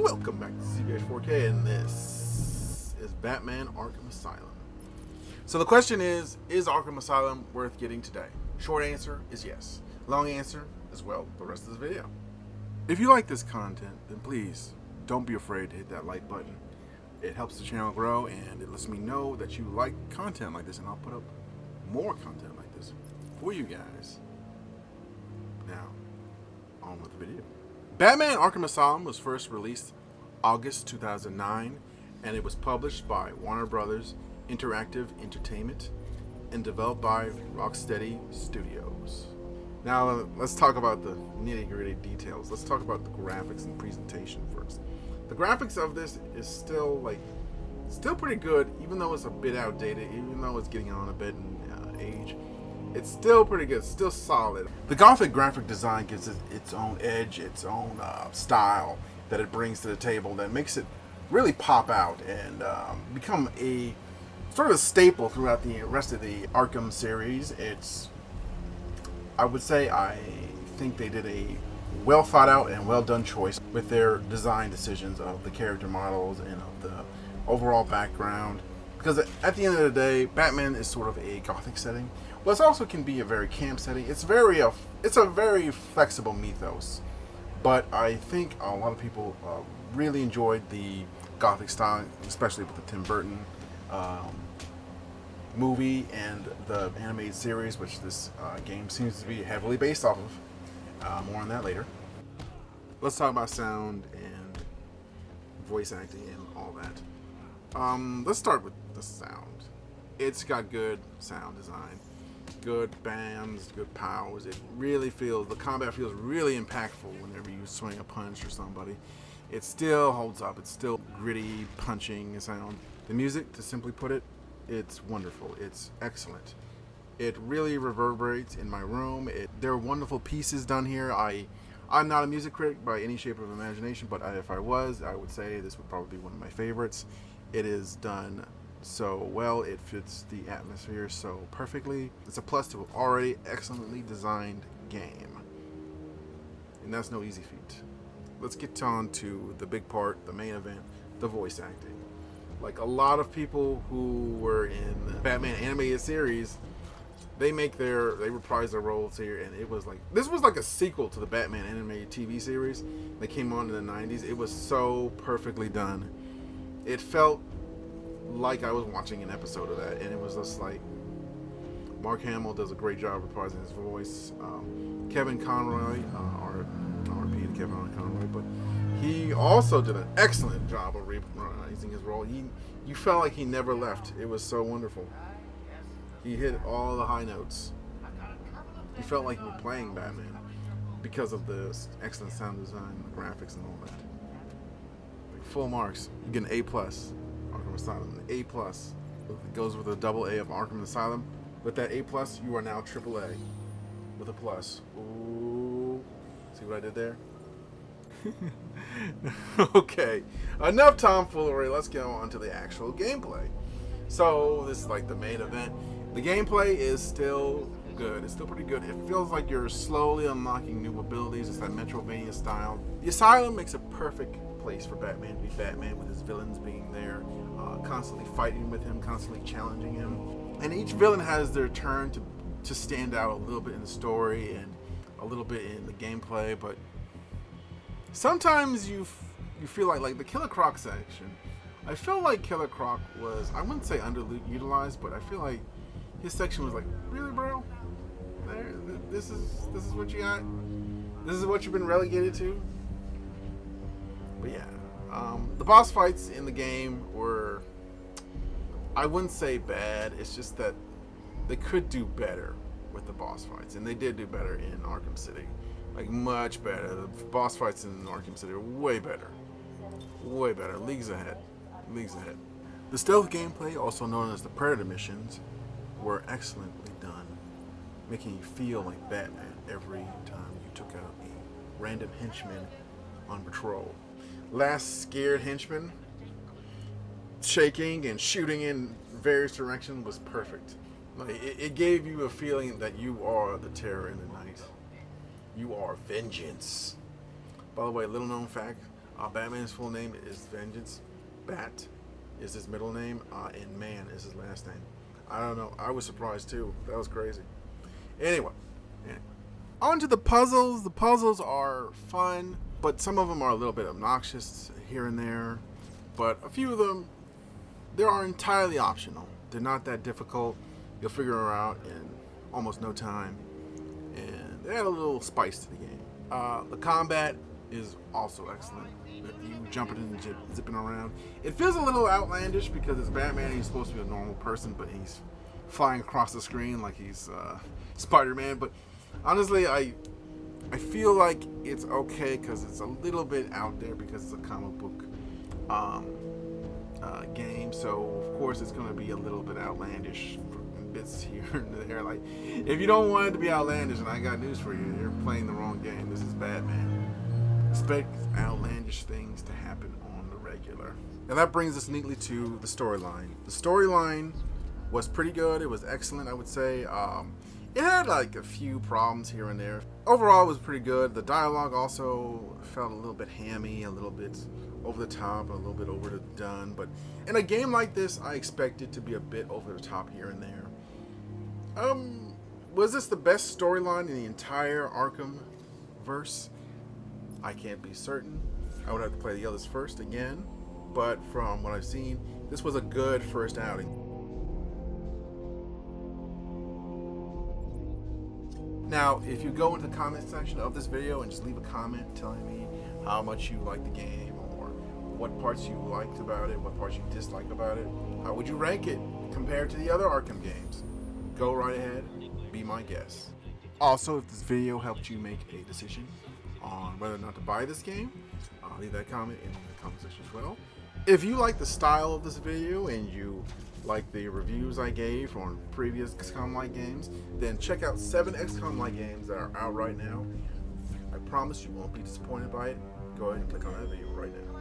Welcome back to CBH 4K, and this is Batman Arkham Asylum. So the question is Arkham Asylum worth getting today? Short answer is yes. Long answer is, well, the rest of this video. If you like this content, then please don't be afraid to hit that like button. It helps the channel grow, and it lets me know that you like content like this, and I'll put up more content like this for you guys. Now, on with the video. Batman Arkham Asylum was first released August 2009, and it was published by Warner Brothers Interactive Entertainment and developed by Rocksteady Studios. Now let's talk about the nitty-gritty details. Let's talk about the graphics and presentation first. The graphics of this is still pretty good, even though it's a bit outdated, even though it's getting on a bit in age. It's still pretty good, still solid. The Gothic graphic design gives it its own edge, its own style that it brings to the table that makes it really pop out and become a sort of a staple throughout the rest of the Arkham series. I think they did a well thought out and well done choice with their design decisions of the character models and of the overall background. Because at the end of the day, Batman is sort of a Gothic setting, but it also can be a very camp setting. It's a very flexible mythos, but I think a lot of people really enjoyed the Gothic style, especially with the Tim Burton movie and the animated series, which this game seems to be heavily based off of. More on that later. Let's talk about sound and voice acting and all that. Let's start with the sound. It's got good sound design, good bands, good powers. It really feels, the combat feels really impactful whenever you swing a punch or somebody. It still holds up. It's still gritty, punching sound. The music, to simply put it, it's wonderful. It's excellent. It really reverberates in my room. There are wonderful pieces done here. I'm not a music critic by any shape of imagination, but if I was, I would say this would probably be one of my favorites. It is done so well. It fits the atmosphere so perfectly. It's a plus to an already excellently designed game, and that's no easy feat. Let's get on to the big part, the main event, the voice acting. Like a lot of people who were in the Batman animated series, they reprise their roles here, and this was like a sequel to the Batman animated TV series that came on in the 90s. It was so perfectly done. It felt like I was watching an episode of that, and it was just like Mark Hamill does a great job reprising his voice. Kevin Conroy, RP to Kevin Conroy, but he also did an excellent job of reprising his role. You felt like he never left. It was so wonderful. He hit all the high notes. You felt like you were playing Batman because of the excellent sound design, the graphics, and all that. Like full marks. You get an A+. Arkham Asylum, an A+. It goes with a double A of Arkham Asylum. With that A+, you are now triple A with a plus. Ooh. See what I did there? Okay, enough tomfoolery. Let's go on to the actual gameplay. So this is like the main event. The gameplay is still good. It's still pretty good. It feels like you're slowly unlocking new abilities. It's that Metrovania style. The Asylum makes a perfect place for Batman to be Batman, with his villains being there, constantly fighting with him, constantly challenging him. And each villain has their turn to stand out a little bit in the story and a little bit in the gameplay, but sometimes you feel like the Killer Croc section. I feel like Killer Croc was, I wouldn't say underutilized, but I feel like his section was like, really, bro? This is what you got? This is what you've been relegated to? But yeah, the boss fights in the game were, I wouldn't say bad. It's just that they could do better with the boss fights, and they did do better in Arkham City. Like, much better. The boss fights in Arkham City are way better. Way better. Leagues ahead. Leagues ahead. The stealth gameplay, also known as the Predator missions, were excellently done, making you feel like Batman every time you took out a random henchman on patrol. Last scared henchman, shaking and shooting in various directions, was perfect. Like, it gave you a feeling that you are the terror in the night. You are vengeance. By the way, little known fact, Batman's full name is Vengeance. Bat is his middle name, and Man is his last name. I don't know. I was surprised too. That was crazy. Anyway, on to the puzzles. The puzzles are fun, but some of them are a little bit obnoxious here and there. But a few of them, they are entirely optional. They're not that difficult. You'll figure them out in almost no time, and they add a little spice to the game. The combat is also excellent. You jumping and zipping around. It feels a little outlandish because it's Batman and he's supposed to be a normal person, but he's flying across the screen like he's Spider-Man. But honestly, I feel like it's okay because it's a little bit out there because it's a comic book game. So of course it's going to be a little bit outlandish in bits here and there. Like, if you don't want it to be outlandish, and I got news for you, you're playing the wrong game. This is Batman. Expect outlandish things to happen on the regular. And that brings us neatly to the storyline. The storyline was pretty good. It was excellent, I would say. It had like a few problems here and there. Overall, it was pretty good. The dialogue also felt a little bit hammy, a little bit over the top, a little bit overdone. But in a game like this, I expect it to be a bit over the top here and there. Was this the best storyline in the entire Arkham verse? I can't be certain. I would have to play the others first again, but from what I've seen, this was a good first outing. Now, if you go into the comment section of this video and just leave a comment telling me how much you like the game, or what parts you liked about it, what parts you disliked about it, how would you rank it compared to the other Arkham games? Go right ahead, be my guest. Also, if this video helped you make a decision on whether or not to buy this game, leave that comment in the comment section as well. If you like the style of this video and you like the reviews I gave on previous XCOM-like games, then check out 7 XCOM-like games that are out right now. I promise you won't be disappointed by it. Go ahead and click on that video right now.